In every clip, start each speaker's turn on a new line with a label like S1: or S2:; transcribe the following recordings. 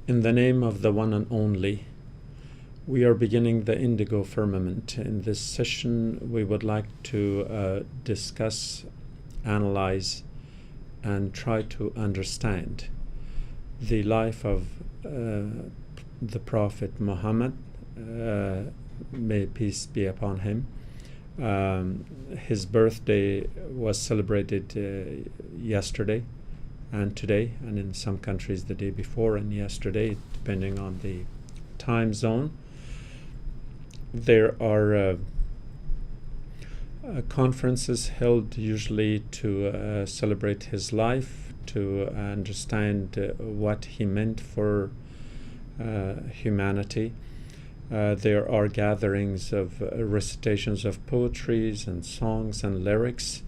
S1: In the name of the one and only, we are beginning the Indigo Firmament. In this session, we would like to discuss, analyze, and try to understand the life of the Prophet Muhammad, may peace be upon him. His birthday was celebrated yesterday and today, and in some countries the day before and yesterday, depending on the time zone. There are conferences held usually to celebrate his life, to understand what he meant for humanity. There are gatherings of recitations of poetries and songs and lyrics,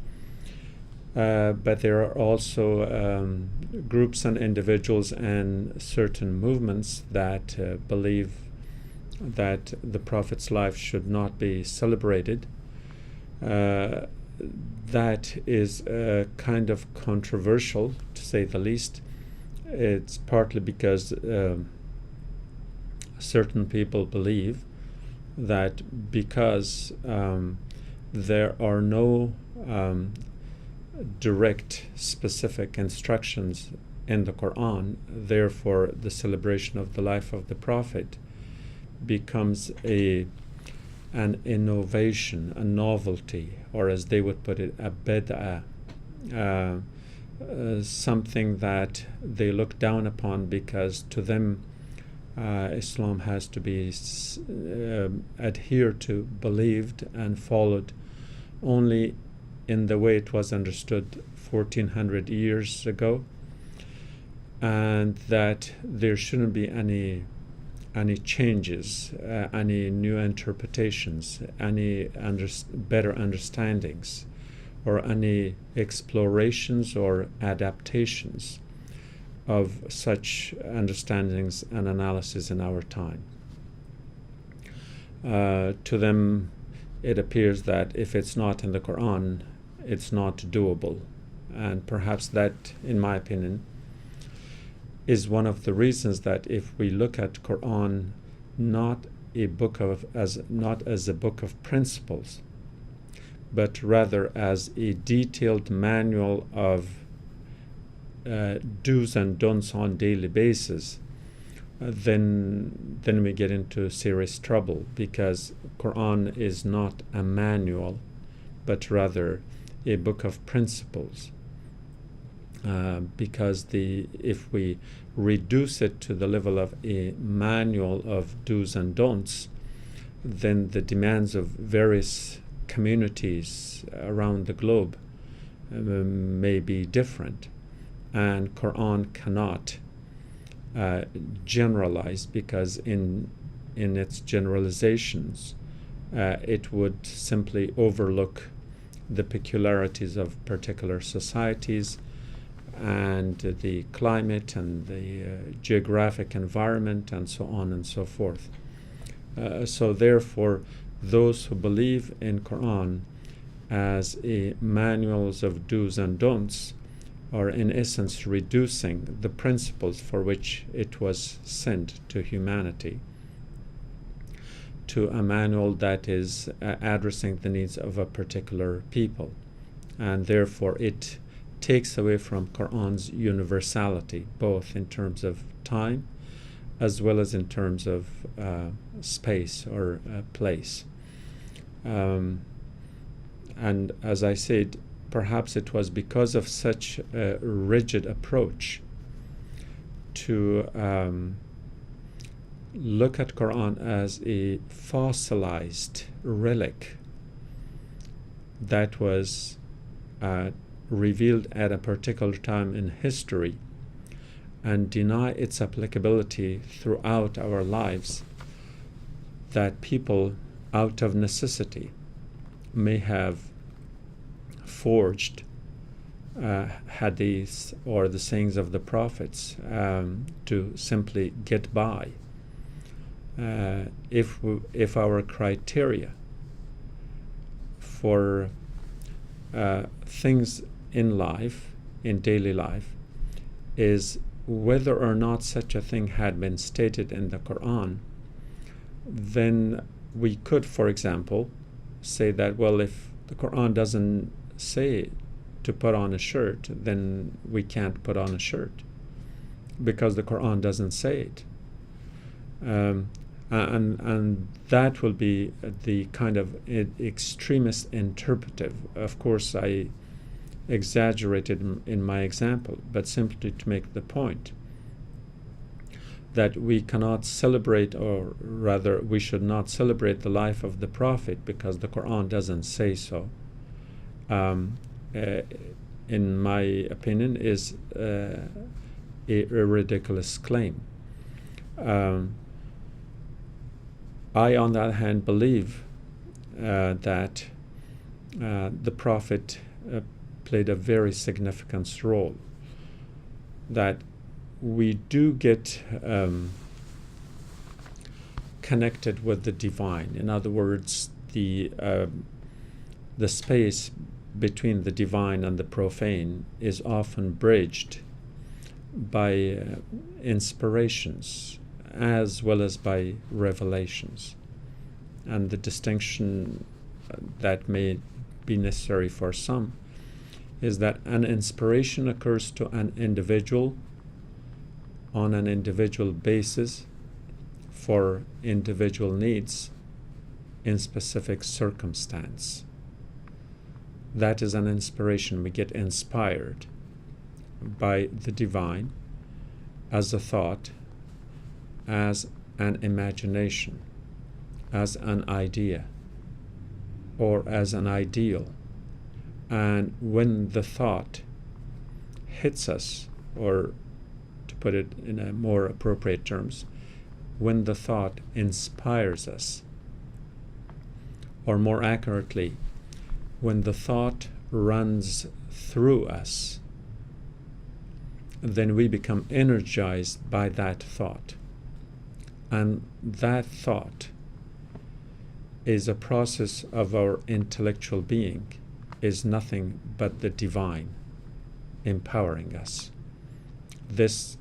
S1: but there are also groups and individuals and certain movements that believe that the Prophet's life should not be celebrated. That is kind of controversial, to say the least. It's partly because certain people believe that because there are no direct, specific instructions in the Quran, therefore the celebration of the life of the Prophet becomes an innovation, a novelty, or as they would put it, a bid'ah, something that they look down upon because to them Islam has to be adhered to, believed, and followed only in the way it was understood 1400 years ago, and that there shouldn't be any changes, any new interpretations, any better understandings, or any explorations or adaptations of such understandings and analysis in our time. To them, it appears that if it's not in the Quran, it's not doable. And perhaps that, in my opinion, is one of the reasons that if we look at Quran not as a book of principles, but rather as a detailed manual of do's and don'ts on daily basis, then we get into serious trouble, because Quran is not a manual, but rather a book of principles. Because if we reduce it to the level of a manual of do's and don'ts, then the demands of various communities around the globe may be different, and Quran cannot generalize, because in its generalizations it would simply overlook the peculiarities of particular societies and the climate and the geographic environment and so on and so forth. So therefore, those who believe in Quran as a manuals of do's and don'ts are in essence reducing the principles for which it was sent to humanity to a manual that is addressing the needs of a particular people, and therefore it takes away from Quran's universality, both in terms of time as well as in terms of space or place. And as I said, perhaps it was because of such a rigid approach to look at Quran as a fossilized relic that was revealed at a particular time in history, and deny its applicability throughout our lives, that people out of necessity may have forged hadiths or the sayings of the prophets to simply get by. If our criteria for things in life, in daily life, is whether or not such a thing had been stated in the Quran, then we could, for example, say that, well, if the Quran doesn't say to put on a shirt, then we can't put on a shirt because the Quran doesn't say it. And that will be the kind of extremist interpretive. Of course, I exaggerated in my example, but simply to make the point that we cannot celebrate, or rather we should not celebrate the life of the Prophet because the Quran doesn't say so, in my opinion, is a ridiculous claim. I, on the other hand, believe that the Prophet played a very significant role, that we do get connected with the divine. In other words, the space between the divine and the profane is often bridged by inspirations as well as by revelations. And the distinction that may be necessary for some is that an inspiration occurs to an individual on an individual basis for individual needs in specific circumstance. That is an inspiration. We get inspired by the divine as a thought, as an imagination, as an idea, or as an ideal. And when the thought hits us, or to put it in a more appropriate terms, when the thought inspires us, or more accurately, when the thought runs through us, then we become energized by that thought. And that thought is a process of our intellectual being, is nothing but the divine empowering us. This,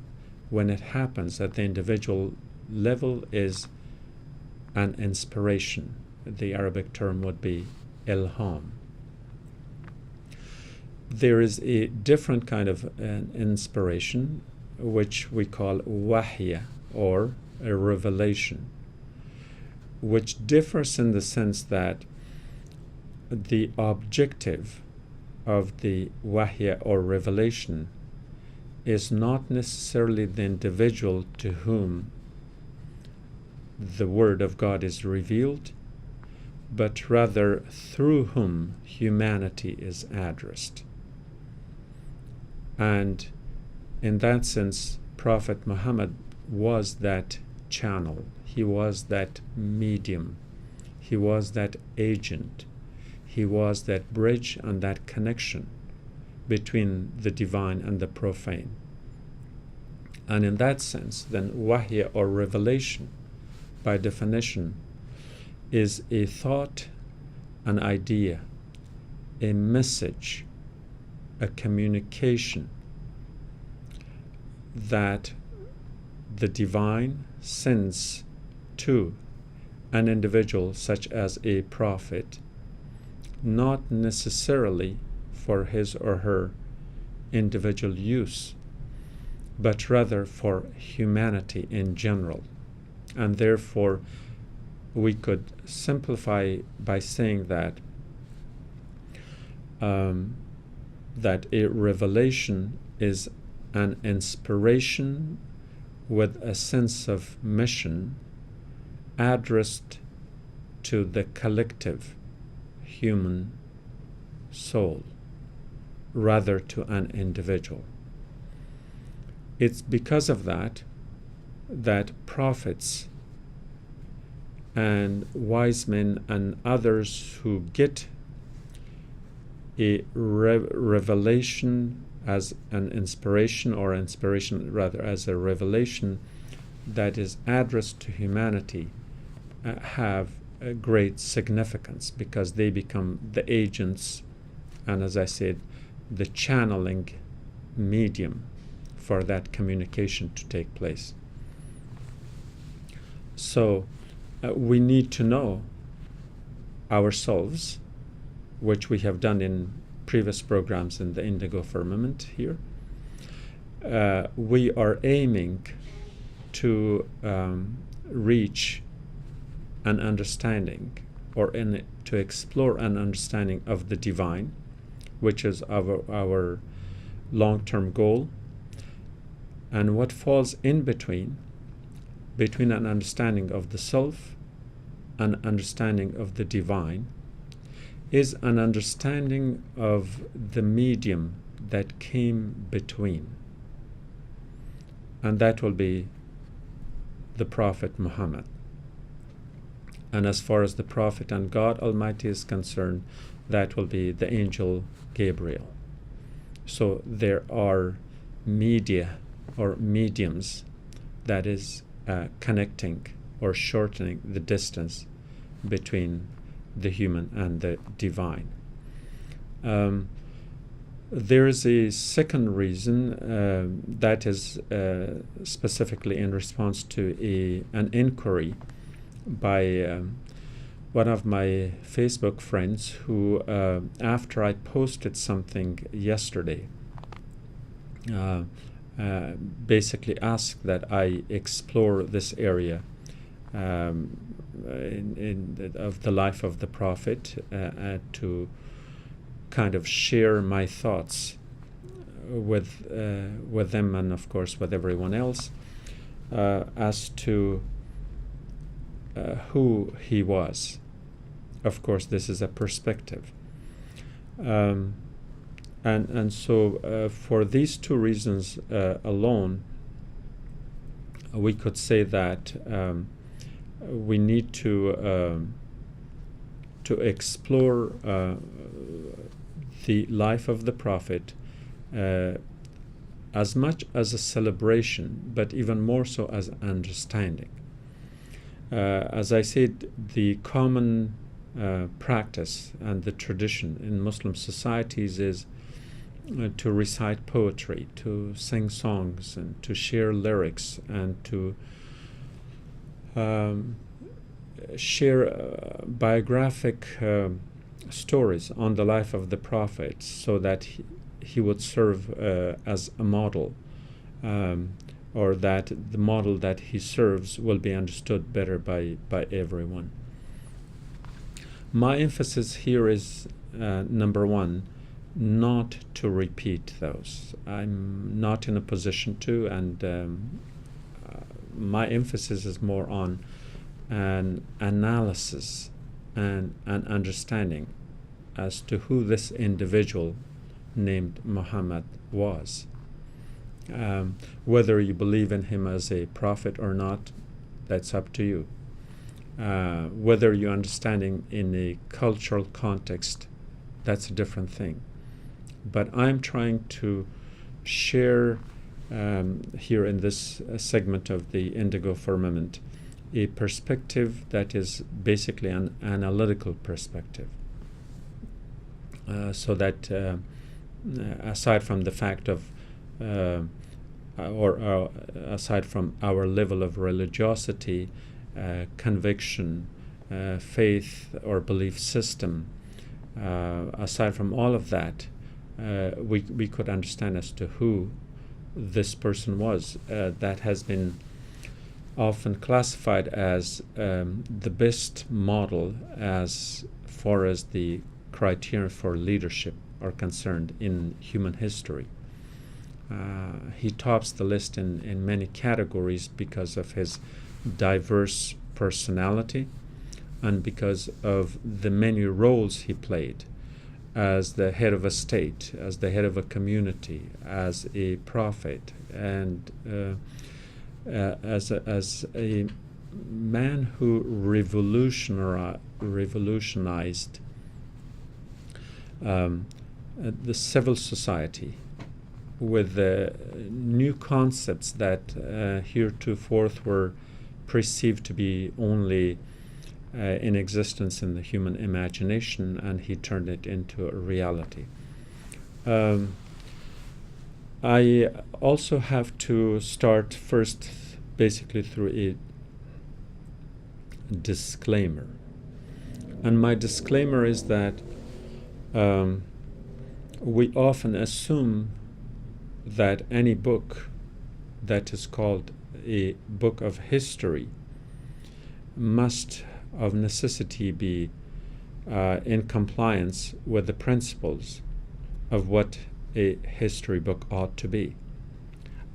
S1: when it happens at the individual level, is an inspiration. The Arabic term would be ilham. There is a different kind of an inspiration, which we call wahya, or a revelation, which differs in the sense that the objective of the wahya or revelation is not necessarily the individual to whom the word of God is revealed, but rather through whom humanity is addressed. And in that sense, Prophet Muhammad was that channel. He was that medium. He was that agent. He was that bridge and that connection between the divine and the profane. And in that sense, then wahya or revelation, by definition, is a thought, an idea, a message, a communication that the divine sends to an individual such as a prophet, not necessarily for his or her individual use, but rather for humanity in general. And therefore, we could simplify by saying that that a revelation is an inspiration with a sense of mission addressed to the collective human soul rather to an individual. It's because of that that prophets and wise men and others who get a revelation as an inspiration, or inspiration rather as a revelation that is addressed to humanity, have a great significance, because they become the agents and, as I said, the channeling medium for that communication to take place. So we need to know ourselves, which we have done in previous programs in the Indigo Firmament here. We are aiming to reach an understanding, or to explore an understanding of the divine, which is our long-term goal. And what falls in between an understanding of the self, an understanding of the divine, is an understanding of the medium that came between. And that will be the Prophet Muhammad. And as far as the Prophet and God Almighty is concerned, that will be the angel Gabriel. So there are media or mediums that is connecting or shortening the distance between the human and the divine. There is a second reason that is specifically in response to an inquiry by one of my Facebook friends who, after I posted something yesterday, basically asked that I explore this area of the life of the Prophet, to kind of share my thoughts with them, and of course with everyone else, as to who he was. Of course, this is a perspective, and so for these two reasons alone, we could say that we need to explore the life of the Prophet as much as a celebration, but even more so as an understanding. As I said, the common practice and the tradition in Muslim societies is to recite poetry, to sing songs, and to share lyrics, and to share biographic stories on the life of the Prophet, so that he would serve as a model, or that the model that he serves will be understood better by everyone. My emphasis here is, number one, not to repeat those. I'm not in a position to, and my emphasis is more on an analysis and an understanding as to who this individual named Muhammad was. Whether you believe in him as a prophet or not, that's up to you. Whether you understand him in a cultural context, that's a different thing. But I'm trying to share here in this segment of the Indigo Firmament a perspective that is basically an analytical perspective, so that aside from the fact of or aside from our level of religiosity, conviction, faith or belief system, aside from all of that, we could understand as to who this person was, that has been often classified as the best model as far as the criteria for leadership are concerned in human history. He tops the list in many categories because of his diverse personality and because of the many roles he played as the head of a state, as the head of a community, as a prophet, and as a man who revolutionized the civil society with new concepts that heretofore were perceived to be only in existence in the human imagination, and he turned it into a reality. I also have to start first basically through a disclaimer. And my disclaimer is that we often assume that any book that is called a book of history must of necessity be in compliance with the principles of what a history book ought to be.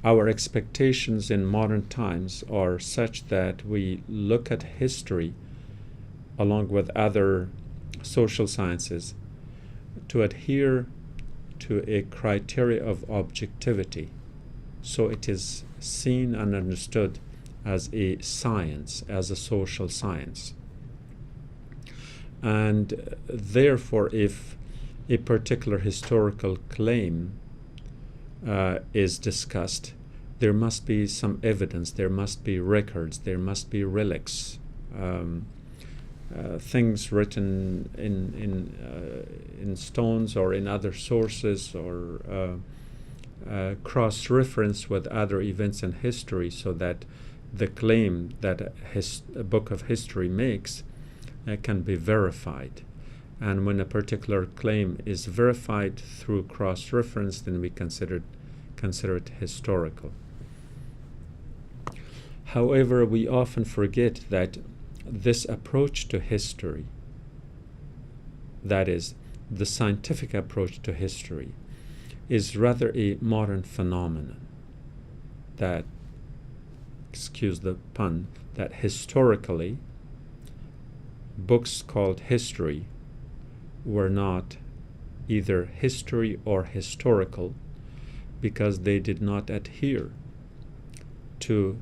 S1: Our expectations in modern times are such that we look at history along with other social sciences to adhere to a criteria of objectivity, so it is seen and understood as a science, as a social science. And therefore, if a particular historical claim is discussed, there must be some evidence, there must be records, there must be relics, things written in stones or in other sources, or cross-reference with other events in history, so that the claim that a book of history makes can be verified. And when a particular claim is verified through cross-reference, then we consider it historical. However, we often forget that this approach to history, that is, the scientific approach to history, is rather a modern phenomenon. That, excuse the pun, that historically books called history were not either history or historical because they did not adhere to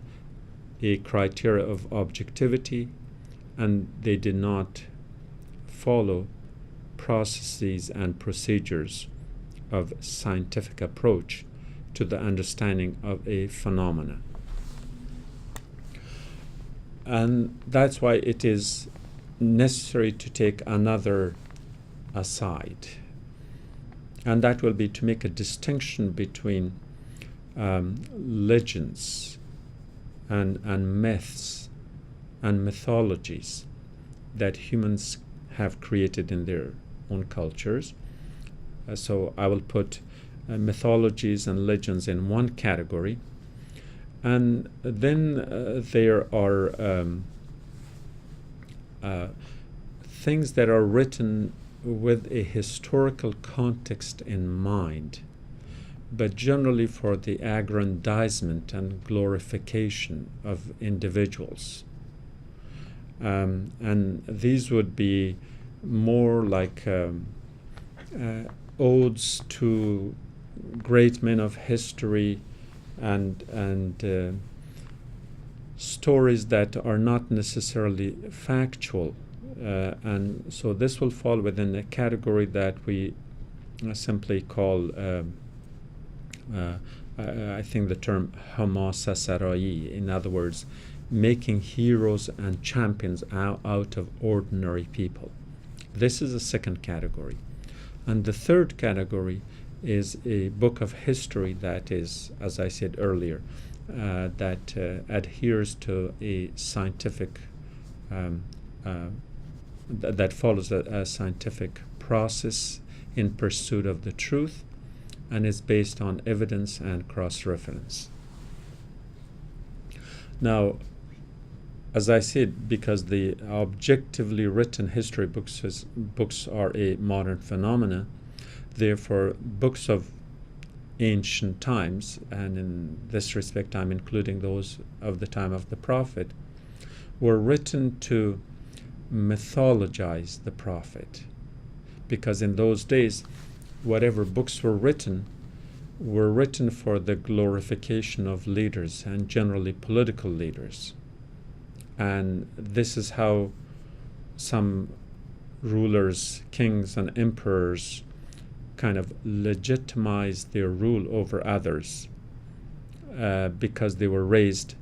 S1: a criteria of objectivity, and they did not follow processes and procedures of scientific approach to the understanding of a phenomena. And that's why it is necessary to take another aside, and that will be to make a distinction between legends and myths and mythologies that humans have created in their own cultures. So I will put mythologies and legends in one category, and then there are things that are written with a historical context in mind, but generally for the aggrandizement and glorification of individuals. And these would be more like odes to great men of history and stories that are not necessarily factual. And so this will fall within a category that we simply call, I think the term hamasa sarai, in other words, making heroes and champions out of ordinary people. This is the second category. And the third category is a book of history that is, as I said earlier, that adheres to a scientific that follows a scientific process in pursuit of the truth, and is based on evidence and cross-reference. Now, as I said, because the objectively written history books are a modern phenomena, therefore books of ancient times, and in this respect I'm including those of the time of the Prophet, were written to mythologize the Prophet, because in those days whatever books were written for the glorification of leaders, and generally political leaders. And this is how some rulers, kings and emperors kind of legitimized their rule over others, because they were raised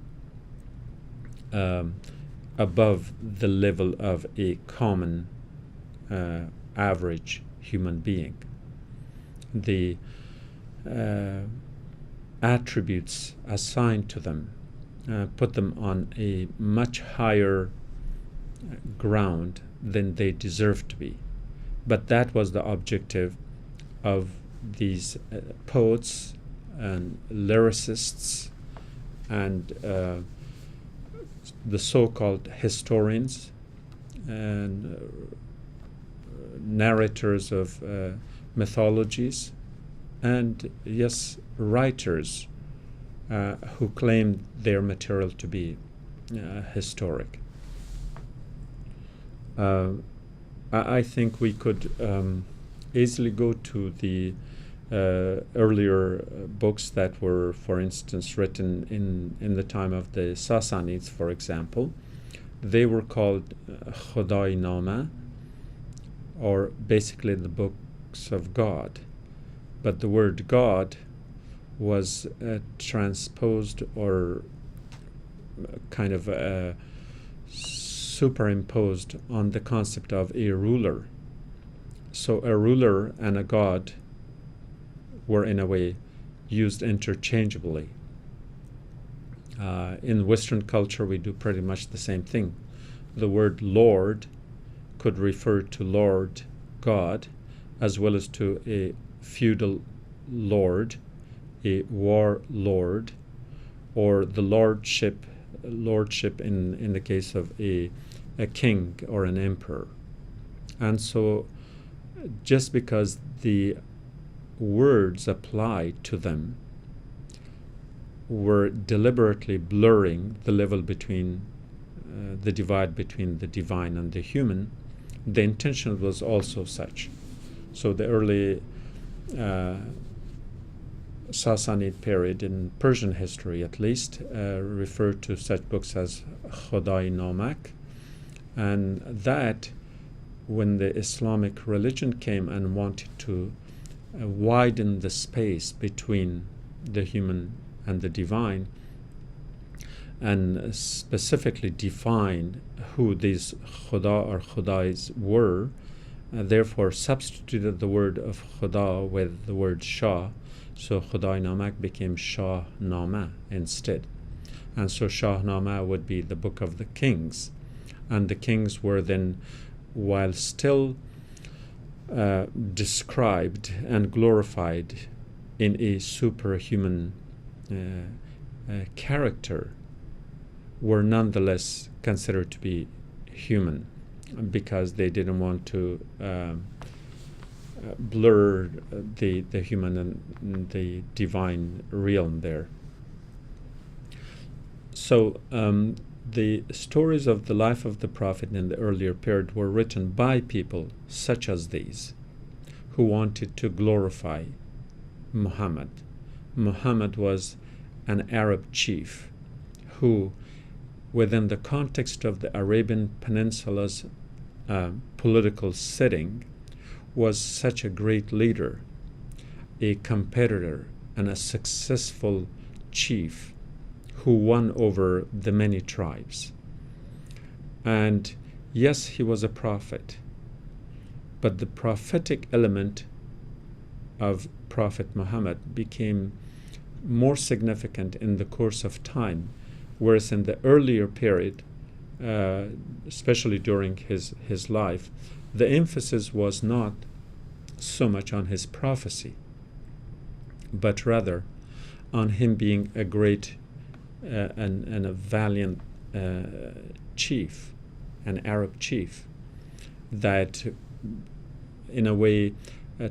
S1: above the level of a common average human being. The attributes assigned to them, put them on a much higher ground than they deserve to be. But that was the objective of these poets and lyricists and the so-called historians and narrators of mythologies, and yes, writers who claimed their material to be historic. I think we could easily go to the earlier books that were, for instance, written in the time of the Sassanids, for example. They were called Khodai Nama, or basically the books of God. But the word God was transposed or kind of superimposed on the concept of a ruler. So a ruler and a god were in a way used interchangeably. In Western culture, we do pretty much the same thing. The word Lord could refer to Lord God, as well as to a feudal lord, a war lord, or the lordship in the case of a king or an emperor. And so just because the words applied to them were deliberately blurring the level between the divide between the divine and the human, the intention was also such. So the early Sassanid period in Persian history, at least, referred to such books as Khodai Namak, and that when the Islamic religion came and wanted to widen the space between the human and the divine, and specifically define who these Khuda or Khudais were, therefore substituted the word of Khuda with the word Shah. So Khodai Namak became Shah Nama instead. And so Shah Nama would be the book of the kings. And the kings were then, while still described and glorified in a superhuman character, were nonetheless considered to be human, because they didn't want to blur the human and the divine realm there. So the stories of the life of the Prophet in the earlier period were written by people such as these, who wanted to glorify Muhammad. Muhammad was an Arab chief who, within the context of the Arabian Peninsula's political setting, was such a great leader, a competitor, and a successful chief who won over the many tribes. And yes, he was a prophet, but the prophetic element of Prophet Muhammad became more significant in the course of time, whereas in the earlier period, especially during his life, the emphasis was not so much on his prophecy, but rather on him being a great and a valiant chief, an Arab chief, that in a way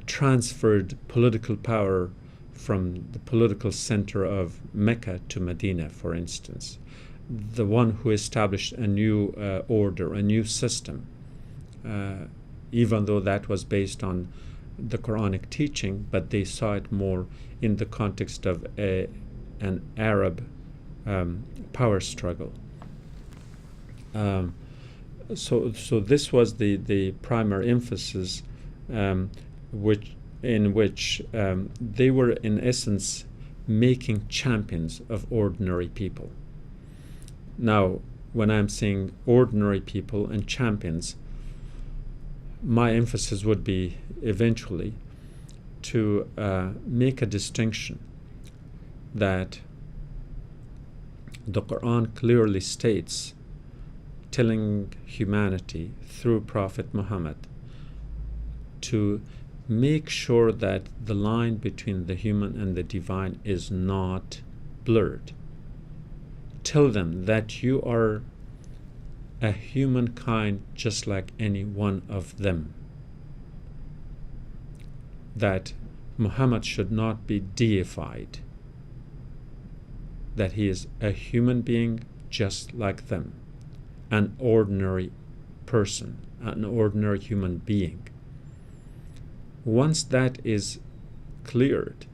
S1: transferred political power from the political center of Mecca to Medina, for instance. The one who established a new order, a new system, even though that was based on the Quranic teaching, but they saw it more in the context of an Arab power struggle. So this was the primary emphasis, in which they were in essence making champions of ordinary people. Now, when I'm saying ordinary people and champions, my emphasis would be eventually to make a distinction that the Quran clearly states, telling humanity through Prophet Muhammad to make sure that the line between the human and the divine is not blurred. Tell them that you are a humankind just like any one of them. That Muhammad should not be deified. That he is a human being just like them. An ordinary person, an ordinary human being. Once that is cleared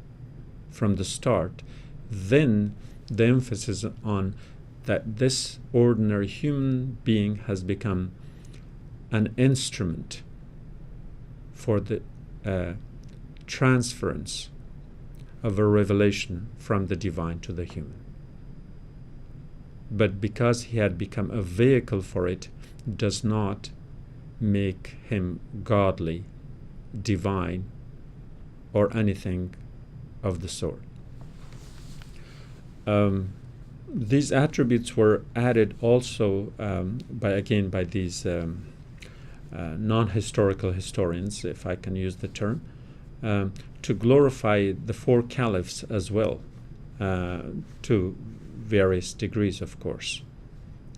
S1: from the start, then the emphasis on that this ordinary human being has become an instrument for the transference of a revelation from the divine to the human. But because he had become a vehicle for it, does not make him godly, divine, or anything of the sort. These attributes were added also by these non-historical historians, if I can use the term, to glorify the four caliphs as well, to various degrees, of course.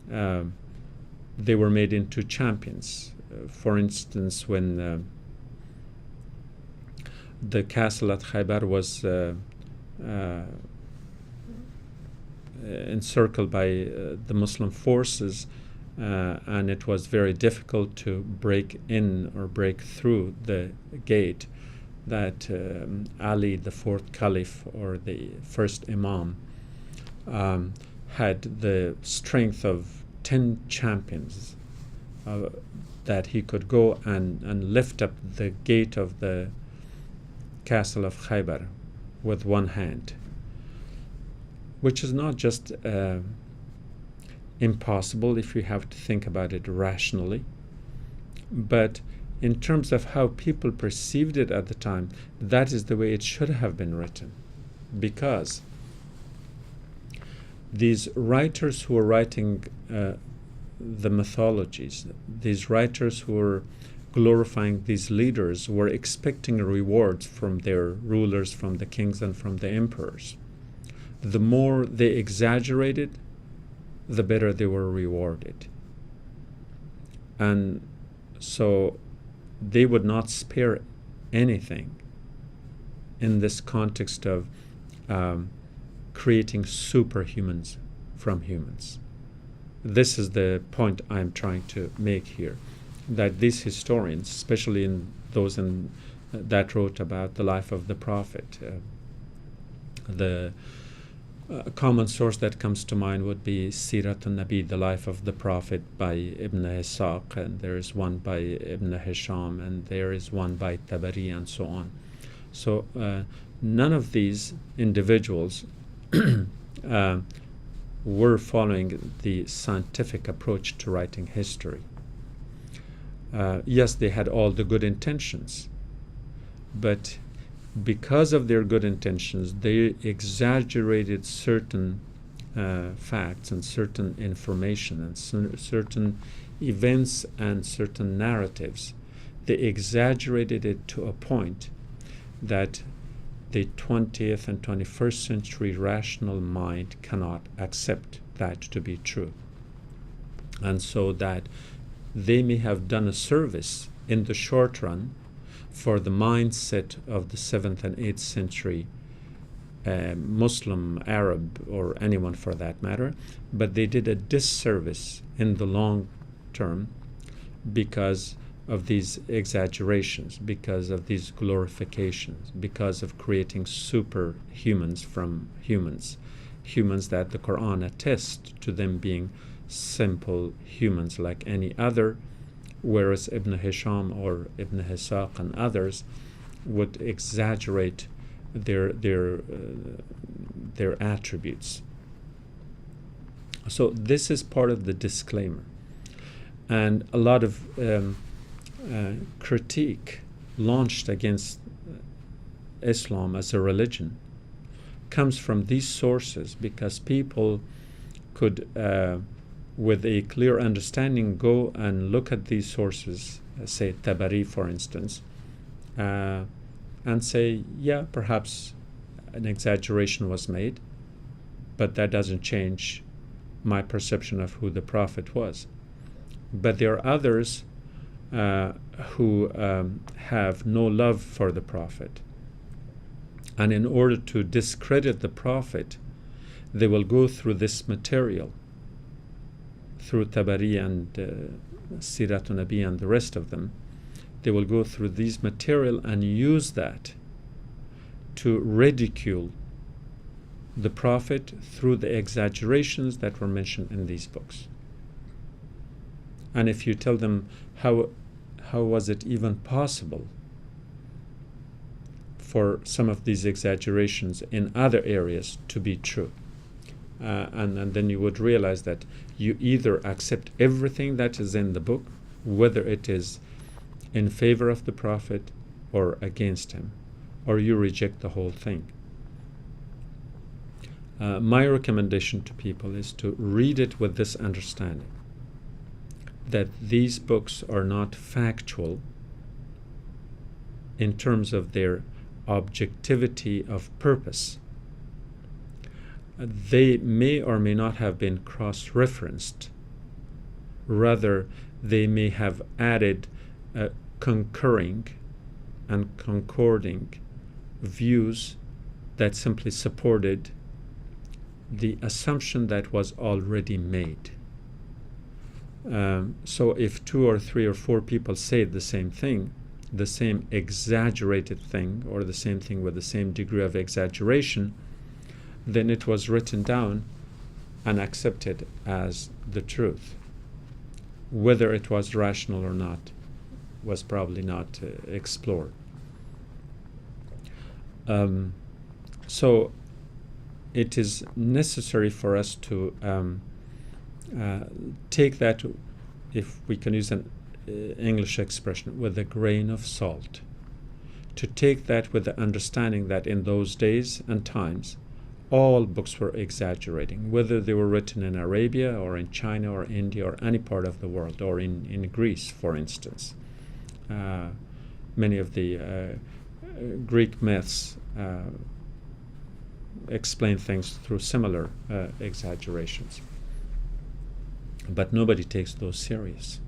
S1: They were made into champions. For instance, when the castle at Khaybar was encircled by the Muslim forces, and it was very difficult to break in or break through the gate, that Ali, the fourth caliph or the first imam, had the strength of 10 champions, that he could go and lift up the gate of the castle of Khaybar with one hand, which is not just impossible if you have to think about it rationally, but in terms of how people perceived it at the time, that is the way it should have been written. Because these writers who were writing the mythologies, these writers who were glorifying these leaders, were expecting rewards from their rulers, from the kings and from the emperors. The more they exaggerated, the better they were rewarded. And so they would not spare anything in this context of creating superhumans from humans. This is the point I'm trying to make here, that these historians, especially in those that wrote about the life of the Prophet, the common source that comes to mind would be Sirat al-Nabi, the life of the Prophet, by Ibn Ishaq, and there is one by Ibn Hisham, and there is one by Tabari, and so on. So none of these individuals were following the scientific approach to writing history. Yes, they had all the good intentions, but because of their good intentions, they exaggerated certain facts and certain information and certain events and certain narratives. They exaggerated it to a point that the 20th and 21st century rational mind cannot accept that to be true. And so that they may have done a service in the short run for the mindset of the 7th and 8th century Muslim, Arab, or anyone for that matter, but they did a disservice in the long term because of these exaggerations, because of these glorifications, because of creating superhumans from humans, humans that the Quran attests to them being simple humans like any other, whereas Ibn Hisham or Ibn Ishaq and others would exaggerate their attributes. So this is part of the disclaimer, and a lot of critique launched against Islam as a religion comes from these sources, because people could, with a clear understanding, go and look at these sources, say Tabari, for instance, and say, yeah, perhaps an exaggeration was made, but that doesn't change my perception of who the Prophet was. But there are others who have no love for the Prophet. And in order to discredit the Prophet, they will go through this material, through Tabari and Siratun Nabi and the rest of them. They will go through these material and use that to ridicule the Prophet through the exaggerations that were mentioned in these books. And if you tell them how was it even possible for some of these exaggerations in other areas to be true, and then you would realize that you either accept everything that is in the book, whether it is in favor of the Prophet or against him, or you reject the whole thing. My recommendation to people is to read it with this understanding, that these books are not factual in terms of their objectivity of purpose. They may or may not have been cross-referenced. Rather, they may have added concurring and concording views that simply supported the assumption that was already made. So if 2 or 3 or 4 people say the same thing, the same exaggerated thing, or the same thing with the same degree of exaggeration, then it was written down and accepted as the truth. Whether it was rational or not was probably not explored. So it is necessary for us to take that, if we can use an English expression, with a grain of salt. To take that with the understanding that in those days and times, all books were exaggerating, whether they were written in Arabia or in China or India or any part of the world, or in Greece, for instance. Many of the Greek myths explain things through similar exaggerations. But nobody takes those serious.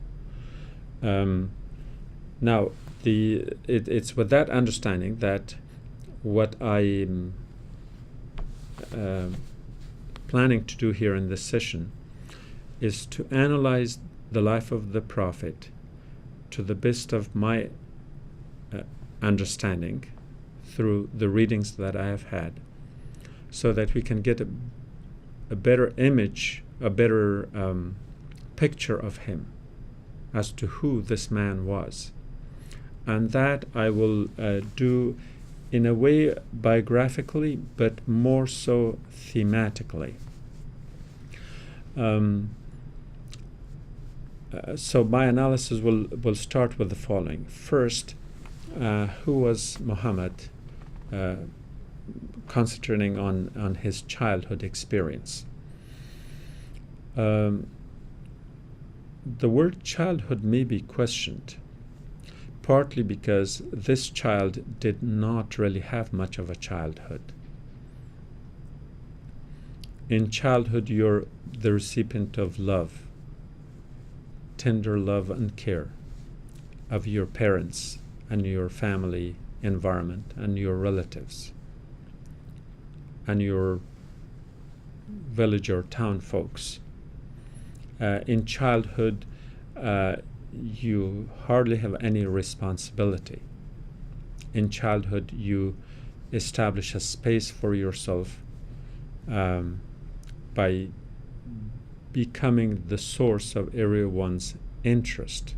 S1: Now, it's with that understanding that what I'm planning to do here in this session is to analyze the life of the Prophet to the best of my understanding through the readings that I have had, so that we can get a better image, a better picture of him as to who this man was. And that I will do in a way biographically, but more so thematically. So my analysis will start with the following. First, who was Muhammad, concentrating on his childhood experience. The word childhood may be questioned, partly because this child did not really have much of a childhood. In childhood, you're the recipient of love, tender love and care of your parents and your family environment and your relatives and your village or town folks. In childhood, you hardly have any responsibility. In childhood, you establish a space for yourself by becoming the source of everyone's interest.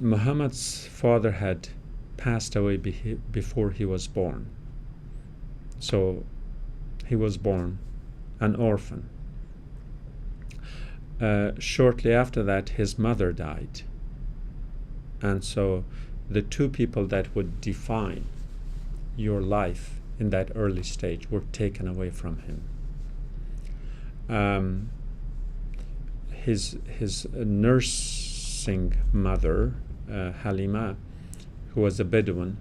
S1: Muhammad's father had passed away before he was born. So he was born an orphan. Shortly after that, his mother died. And so the two people that would define your life in that early stage were taken away from him. His nursing mother, Halima, who was a Bedouin,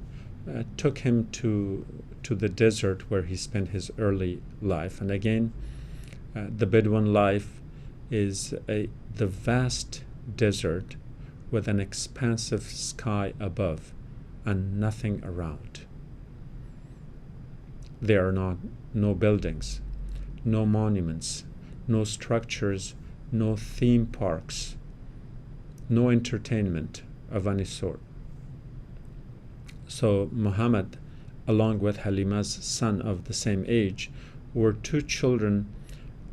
S1: took him to the desert where he spent his early life. And again, the Bedouin life is the vast desert with an expansive sky above and nothing around. There are no buildings, no monuments, no structures, no theme parks, no entertainment of any sort. So Muhammad, along with Halima's son of the same age, were two children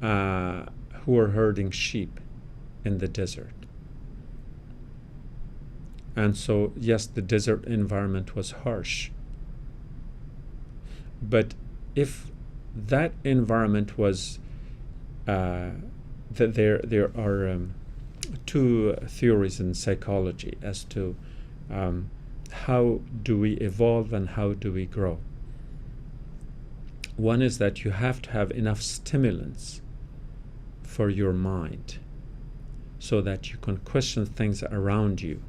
S1: who were herding sheep in the desert. And so, yes, the desert environment was harsh. But if that environment was, there are two theories in psychology as to how do we evolve and how do we grow. One is that you have to have enough stimulants for your mind so that you can question things around you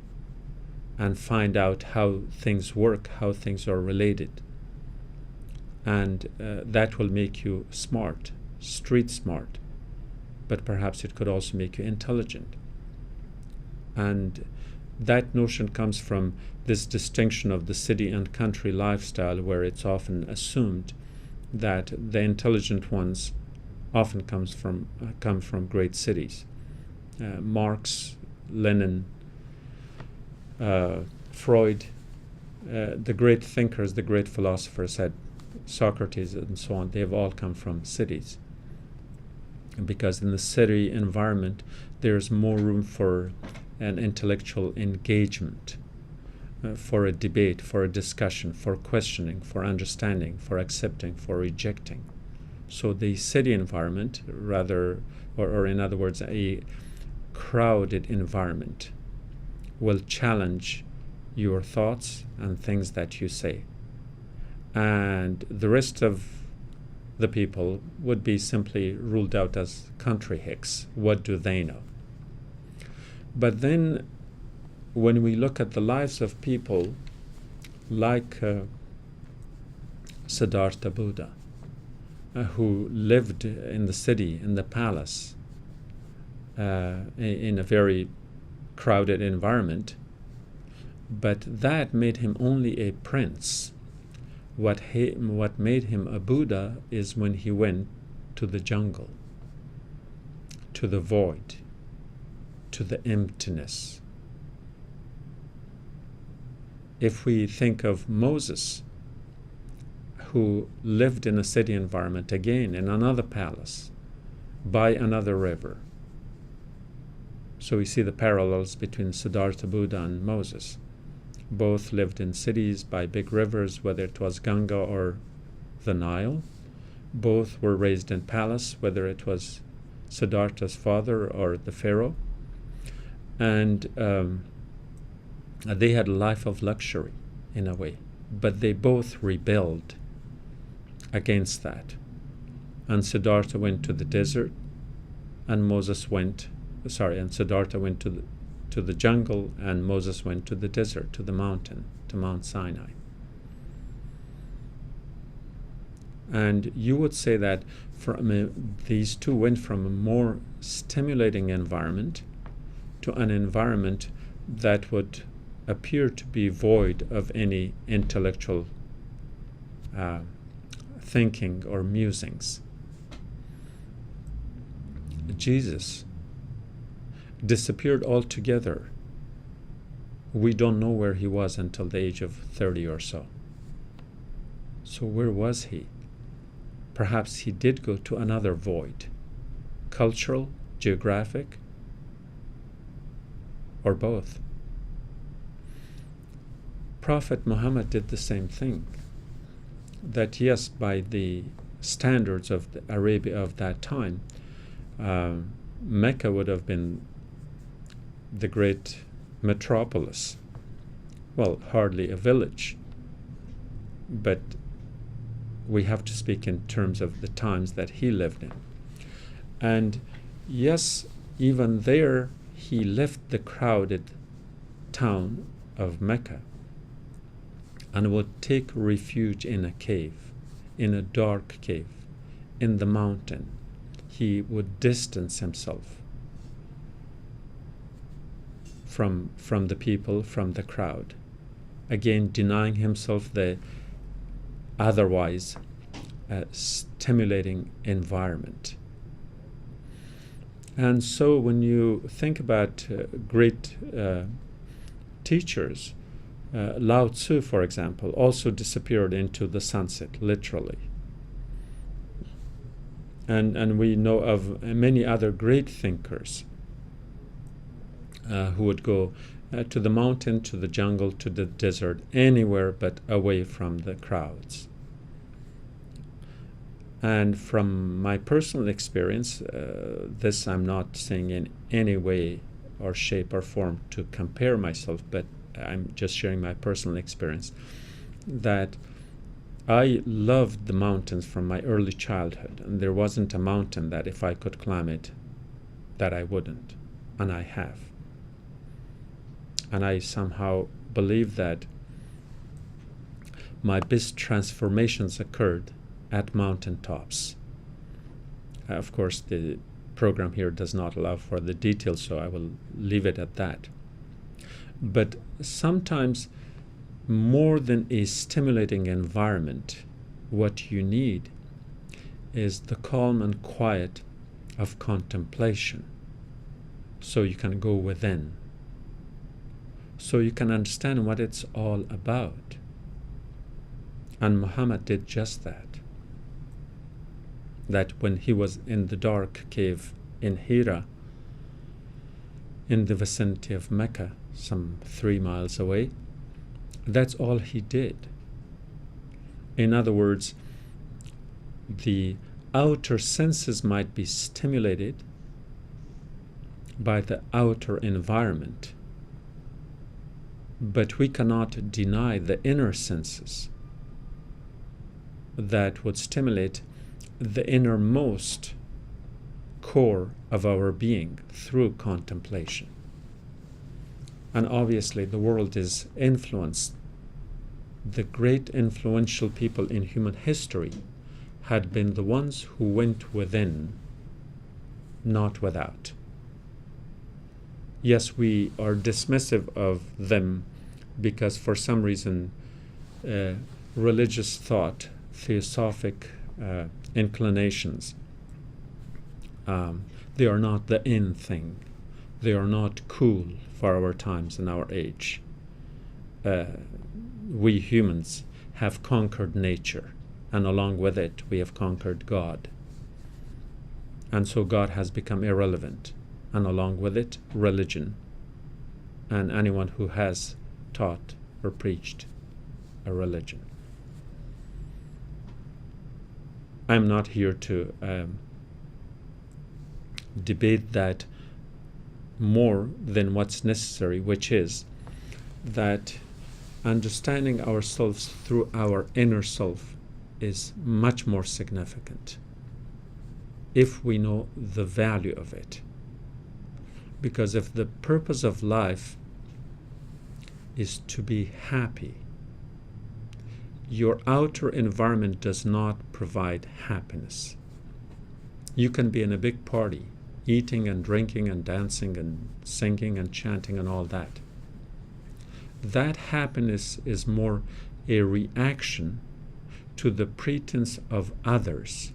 S1: and find out how things work, how things are related. And that will make you smart, street smart, but perhaps it could also make you intelligent. And that notion comes from this distinction of the city and country lifestyle, where it's often assumed that the intelligent ones often come from great cities. Marx, Lenin, Freud, the great thinkers, the great philosophers, had Socrates and so on, they have all come from cities. Because in the city environment, there's more room for an intellectual engagement, for a debate, for a discussion, for questioning, for understanding, for accepting, for rejecting. So the city environment, rather, or in other words, a crowded environment, will challenge your thoughts and things that you say. And the rest of the people would be simply ruled out as country hicks. What do they know? But then when we look at the lives of people like Siddhartha Buddha, who lived in the city, in the palace, in a very crowded environment, but that made him only a prince. What made him a Buddha is when he went to the jungle, to the void, to the emptiness. If we think of Moses, who lived in a city environment, again in another palace, by another river. So we see the parallels between Siddhartha Buddha and Moses. Both lived in cities by big rivers, whether it was Ganga or the Nile. Both were raised in palace, whether it was Siddhartha's father or the Pharaoh. And they had a life of luxury in a way, but they both rebelled against that. And Siddhartha went to the desert, and Siddhartha went to the jungle, and Moses went to the desert, to the mountain, to Mount Sinai. And you would say that these two went from a more stimulating environment to an environment that would appear to be void of any intellectual thinking or musings. Jesus disappeared altogether. We don't know where he was until the age of 30 or so. So where was he? Perhaps he did go to another void, cultural, geographic, or both. Prophet Muhammad did the same thing. That yes, by the standards of the Arabia of that time, Mecca would have been the great metropolis. Well, hardly a village, but we have to speak in terms of the times that he lived in. And yes, even there, he left the crowded town of Mecca and would take refuge in a cave, in a dark cave, in the mountain. He would distance himself from the people, from the crowd, again denying himself the otherwise stimulating environment. And so when you think about great teachers, Lao Tzu, for example, also disappeared into the sunset, literally. And we know of many other great thinkers who would go to the mountain, to the jungle, to the desert, anywhere but away from the crowds. And from my personal experience, this I'm not saying in any way or shape or form to compare myself, but I'm just sharing my personal experience, that I loved the mountains from my early childhood, and there wasn't a mountain that if I could climb it, that I wouldn't, and I have. And I somehow believe that my best transformations occurred at mountaintops. Of course, the program here does not allow for the details, so I will leave it at that. But sometimes, more than a stimulating environment, what you need is the calm and quiet of contemplation, so you can go within, so you can understand what it's all about. And Muhammad did just that. That when he was in the dark cave in Hira, in the vicinity of Mecca, some 3 miles away, that's all he did. In other words, the outer senses might be stimulated by the outer environment, but we cannot deny the inner senses that would stimulate the innermost core of our being through contemplation. And obviously the world is influenced. The great influential people in human history had been the ones who went within, not without. Yes, we are dismissive of them because for some reason religious thought, theosophic inclinations, they are not the in thing. They are not cool for our times and our age. We humans have conquered nature, and along with it we have conquered God. And so God has become irrelevant, and along with it religion, and anyone who has taught or preached a religion. I'm not here to debate that more than what's necessary, which is that understanding ourselves through our inner self is much more significant if we know the value of it. Because if the purpose of life is to be happy, your outer environment does not provide happiness. You can be in a big party, eating and drinking and dancing and singing and chanting and all that. That happiness is more a reaction to the pretense of others.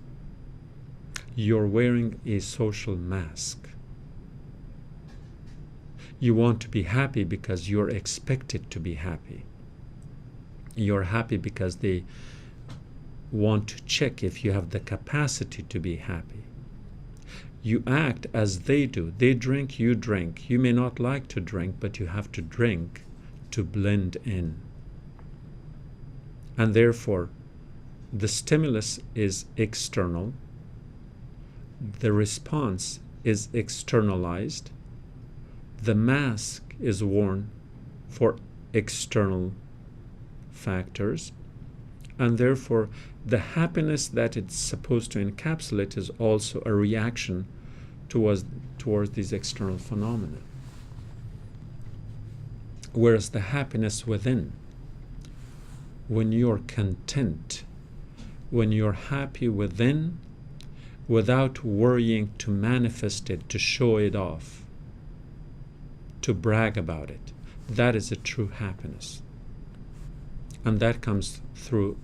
S1: You're wearing a social mask. You want to be happy because you're expected to be happy. You're happy because they want to check if you have the capacity to be happy. You act as they do. They drink, you drink. You may not like to drink, but you have to drink to blend in. And therefore, the stimulus is external. The response is externalized. The mask is worn for external factors, And therefore, the happiness that it's supposed to encapsulate is also a reaction towards these external phenomena. Whereas the happiness within, when you're content, when you're happy within, without worrying to manifest it, to show it off, to brag about it, that is a true happiness. And that comes through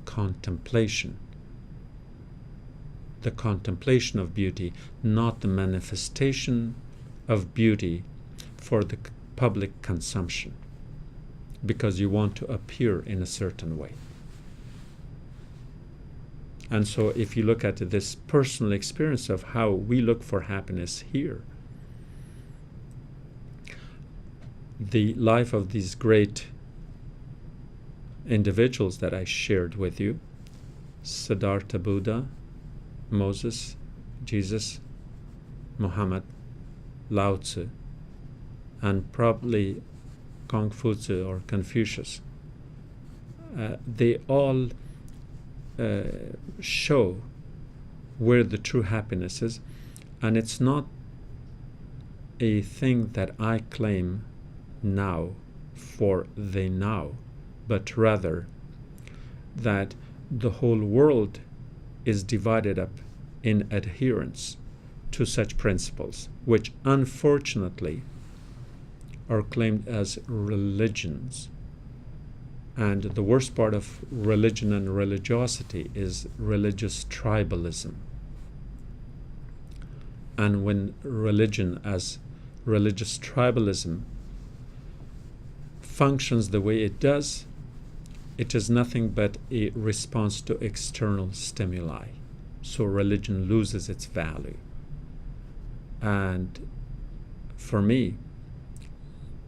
S1: contemplation. The contemplation of beauty, not the manifestation of beauty for the public consumption, because you want to appear in a certain way. And so if you look at this personal experience of how we look for happiness here, the life of these great individuals that I shared with you, Siddhartha Buddha, Moses, Jesus, Muhammad, Lao Tzu, and probably Confucius or Confucius, they all show where the true happiness is. And it's not a thing that I claim now for the now, but rather that the whole world is divided up in adherence to such principles, which unfortunately are claimed as religions. And the worst part of religion and religiosity is religious tribalism. And when religion as religious tribalism functions the way it does, it is nothing but a response to external stimuli. So religion loses its value. And for me,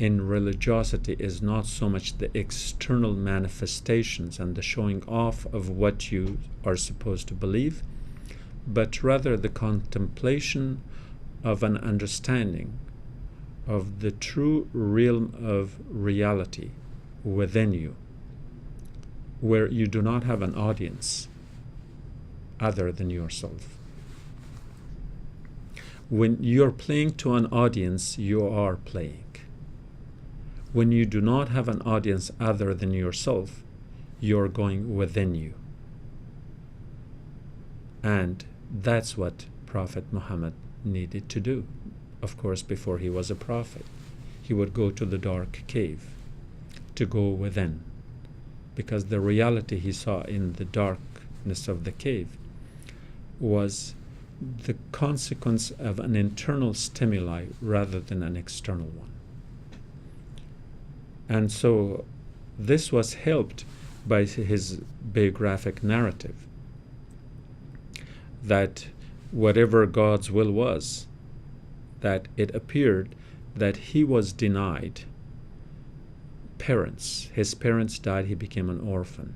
S1: in religiosity is not so much the external manifestations and the showing off of what you are supposed to believe, but rather the contemplation of an understanding of the true realm of reality within you, where you do not have an audience other than yourself. When you're playing to an audience, you are playing. When you do not have an audience other than yourself, you're going within you. And that's what Prophet Muhammad needed to do. Of course, before he was a prophet, he would go to the dark cave to go within, because the reality he saw in the darkness of the cave was the consequence of an internal stimuli rather than an external one. And so this was helped by his biographic narrative, that whatever God's will was, that it appeared that he was denied parents. His parents died, he became an orphan.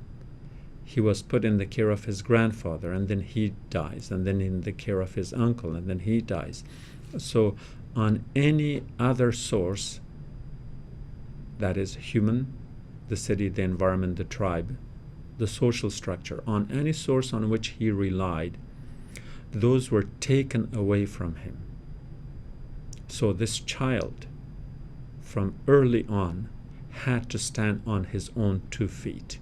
S1: He was put in the care of his grandfather, and then he dies, and then in the care of his uncle, and then he dies. So on any other source, that is human, the city, the environment, the tribe, the social structure, on any source on which he relied, those were taken away from him. So this child, from early on, had to stand on his own 2 feet.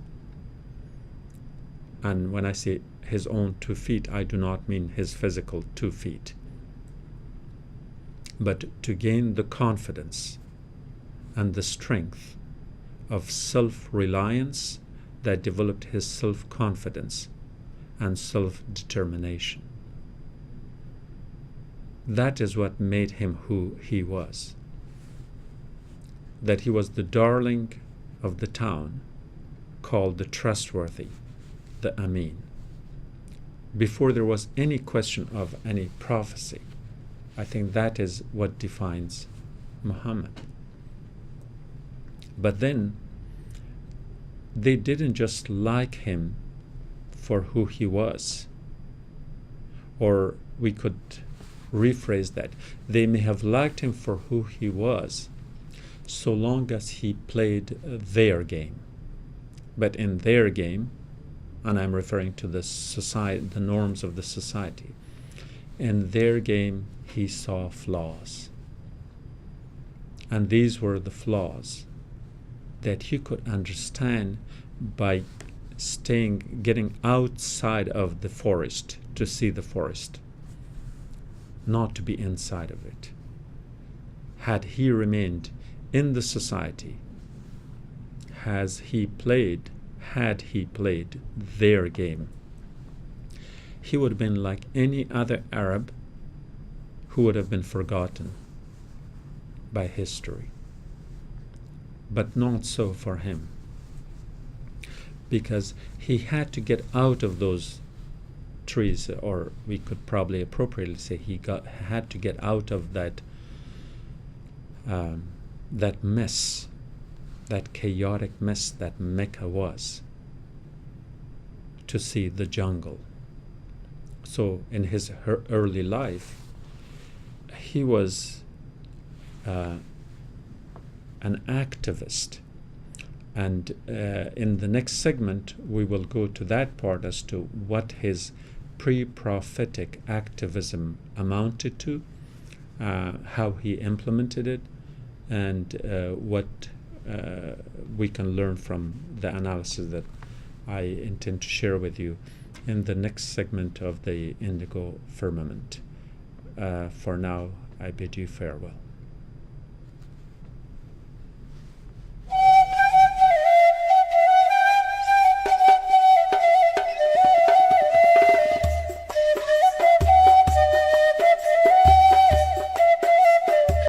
S1: And when I say his own 2 feet, I do not mean his physical 2 feet, but to gain the confidence and the strength of self-reliance that developed his self-confidence and self-determination. That is what made him who he was. That he was the darling of the town, called the trustworthy, the Amin. Before there was any question of any prophecy, I think that is what defines Muhammad. But then they didn't just like him for who he was, or we could rephrase that. They may have liked him for who he was, so long as he played their game. But in their game, and I'm referring to the society, the norms of the society. In their game, he saw flaws. And these were the flaws that he could understand by getting outside of the forest to see the forest, not to be inside of it. Had he remained in the society, had he played their game, he would have been like any other Arab who would have been forgotten by history. But not so for him, because he had to get out of those trees, or we could probably appropriately say had to get out of that mess, that chaotic mess that Mecca was, to see the jungle. So in his early life, he was an activist. And in the next segment, we will go to that part as to what his pre-prophetic activism amounted to, how he implemented it, and what we can learn from the analysis that I intend to share with you in the next segment of the Indigo Firmament. For now, I bid you farewell.